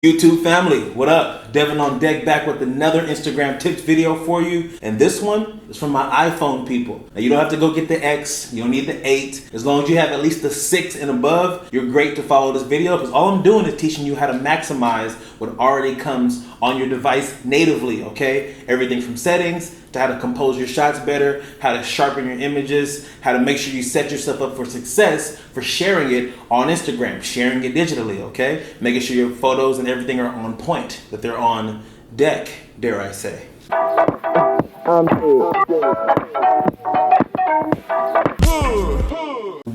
YouTube family, what up? DevanOnDeck back with another Instagram tips video for you. And this one is from my iPhone people. Now you don't have to go get the X, you don't need the 8. As long as you have at least the 6 and above, you're great to follow this video because all I'm doing is teaching you how to maximize what already comes on your device natively, okay? Everything from settings to how to compose your shots better, how to sharpen your images, how to make sure you set yourself up for success for sharing it on Instagram, sharing it digitally, okay? Making sure your photos and everything are on point, that they're on deck, dare I say.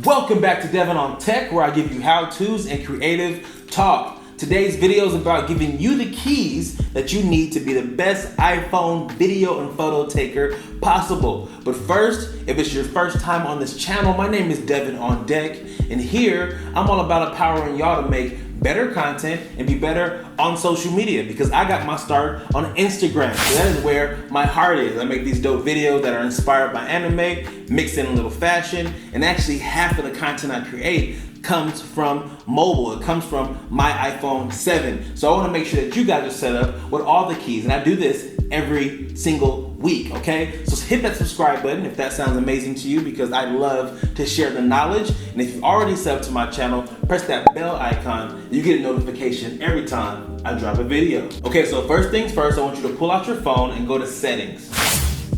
Welcome back to DevanOnTech, where I give you how-tos and creative talk. Today's video is about giving you the keys that you need to be the best iPhone video and photo taker possible. But first, if it's your first time on this channel, my name is DevanOnDeck, and here I'm all about empowering y'all to make better content and be better on social media, because I got my start on Instagram. So that is where my heart is. I make these dope videos that are inspired by anime, mixed in a little fashion, and actually half of the content I create comes from mobile. It comes from my iPhone 7. So I want to make sure that you guys are set up with all the keys, and I do this every single week, okay? So hit that subscribe button if that sounds amazing to you, because I love to share the knowledge. And if you've already subbed to my channel, press that bell icon. You get a notification every time I drop a video. Okay, so first things first, I want you to pull out your phone and go to settings.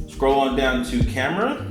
Scroll on down to camera.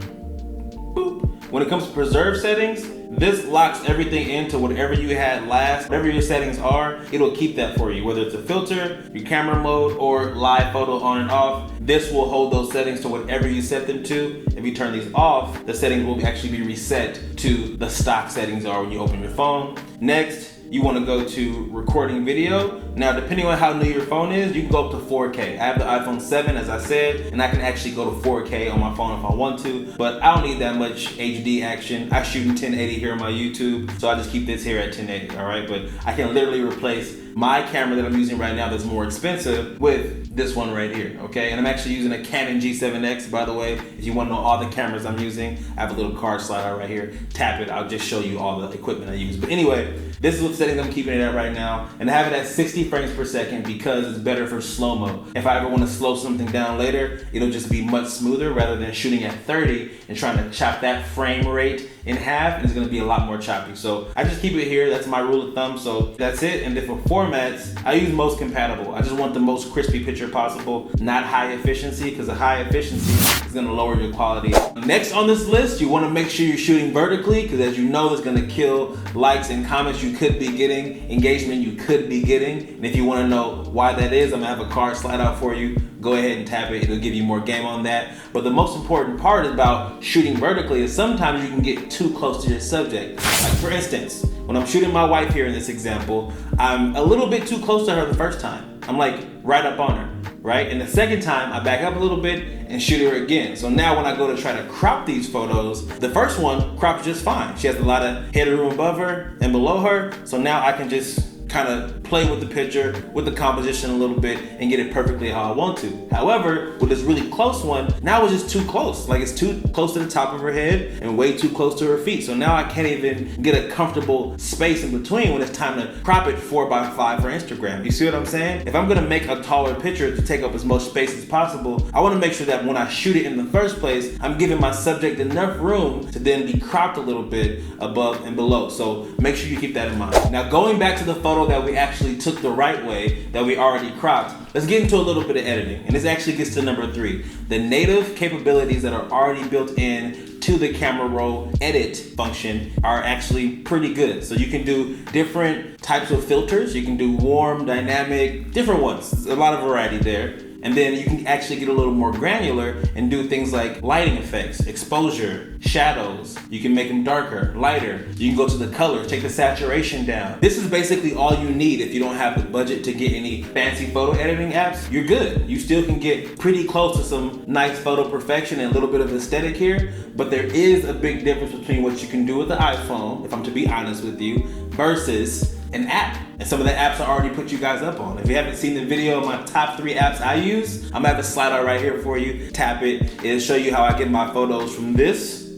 Boop. When it comes to preserve settings, this locks everything into whatever you had last. Whatever your settings are, it'll keep that for you. Whether it's a filter, your camera mode, or live photo on and off, this will hold those settings to whatever you set them to. If you turn these off, the settings will actually be reset to the stock settings are when you open your phone. Next, you want to go to recording video. Now, depending on how new your phone is, you can go up to 4K. I have the iPhone 7, as I said, and I can actually go to 4K on my phone if I want to, but I don't need that much HD action. I shoot in 1080 here on my YouTube, so I just keep this here at 1080, all right? But I can literally replace my camera that I'm using right now that's more expensive with this one right here, okay? And I'm actually using a Canon G7X, by the way. If you want to know all the cameras I'm using, I have a little card slide out right here. Tap it, I'll just show you all the equipment I use. But anyway, this is what settings I'm keeping it at right now, and I have it at 60 frames per second because it's better for slow-mo. If I ever want to slow something down later, it'll just be much smoother rather than shooting at 30 and trying to chop that frame rate in half, and it's gonna be a lot more choppy. So I just keep it here, that's my rule of thumb, so that's it. And then for formats, I use most compatible. I just want the most crispy picture possible, not high efficiency, because the high efficiency is gonna lower your quality. Next on this list, you wanna make sure you're shooting vertically, because as you know, it's gonna kill likes and comments you could be getting, engagement you could be getting. And if you wanna know why that is, I'm gonna have a card slide out for you. Go ahead and tap it, it'll give you more game on that. But the most important part about shooting vertically is sometimes you can get too close to your subject. Like for instance, when I'm shooting my wife here in this example, I'm a little bit too close to her the first time. I'm like right up on her, right? And the second time, I back up a little bit and shoot her again. So now when I go to try to crop these photos, the first one crops just fine. She has a lot of headroom above her and below her. So now I can just kind of play with the picture, with the composition a little bit, and get it perfectly how I want to. However, with this really close one, now it's just too close. Like it's too close to the top of her head and way too close to her feet. So now I can't even get a comfortable space in between when it's time to crop it 4x5 for Instagram. You see what I'm saying? If I'm gonna make a taller picture to take up as much space as possible, I wanna make sure that when I shoot it in the first place, I'm giving my subject enough room to then be cropped a little bit above and below. So make sure you keep that in mind. Now going back to the photo that we actually took the right way, that we already cropped, let's get into a little bit of editing. And this actually gets to number 3. The native capabilities that are already built in to the camera roll edit function are actually pretty good. So you can do different types of filters. You can do warm, dynamic, different ones. There's a lot of variety there. And then you can actually get a little more granular and do things like lighting effects, exposure, shadows. You can make them darker, lighter. You can go to the colors, take the saturation down. This is basically all you need if you don't have the budget to get any fancy photo editing apps. You're good. You still can get pretty close to some nice photo perfection and a little bit of aesthetic here, but there is a big difference between what you can do with the iPhone, if I'm to be honest with you, versus an app. And some of the apps I already put you guys up on. If you haven't seen the video of my top 3 apps I use, I'm gonna have a slide out right here for you. Tap it, it'll show you how I get my photos from this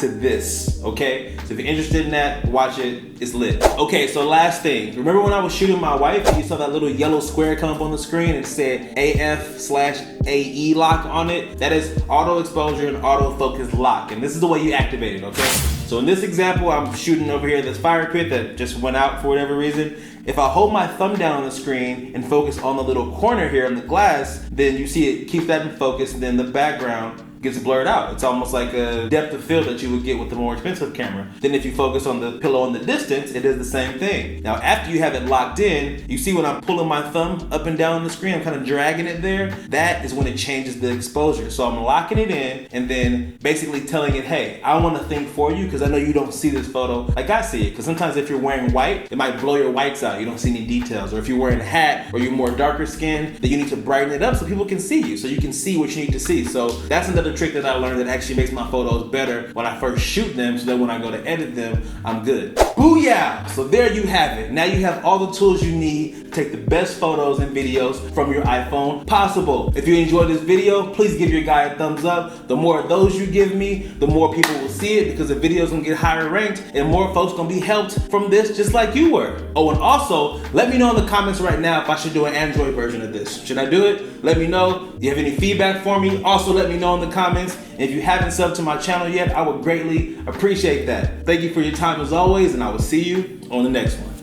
to this, okay? So if you're interested in that, watch it, it's lit. Okay, so last thing. Remember when I was shooting my wife and you saw that little yellow square come up on the screen and said AF/AE lock on it? That is auto exposure and autofocus lock. And this is the way you activate it, okay? So in this example, I'm shooting over here this fire pit that just went out for whatever reason. If I hold my thumb down on the screen and focus on the little corner here on the glass, then you see it keeps that in focus, and then the background gets blurred out. It's almost like a depth of field that you would get with the more expensive camera. Then if you focus on the pillow in the distance, it is the same thing. Now after you have it locked in, you see when I'm pulling my thumb up and down on the screen, I'm kind of dragging it there. That is when it changes the exposure. So I'm locking it in and then basically telling it, hey, I want to think for you because I know you don't see this photo like I see it. Because sometimes if you're wearing white, it might blow your whites out. You don't see any details. Or if you're wearing a hat or you're more darker skinned, then you need to brighten it up so people can see you, so you can see what you need to see. So that's another trick that I learned that actually makes my photos better when I first shoot them, so that when I go to edit them, I'm good. Booyah! So there you have it. Now you have all the tools you need to take the best photos and videos from your iPhone possible. If you enjoyed this video, please give your guy a thumbs up. The more of those you give me, the more people will see it because the video's gonna get higher ranked and more folks gonna be helped from this just like you were. Oh, and also, let me know in the comments right now if I should do an Android version of this. Should I do it? Let me know. You have any feedback for me? Also, let me know in the comments. If you haven't subbed to my channel yet, I would greatly appreciate that. Thank you for your time as always, and I will see you on the next one.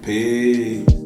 Peace.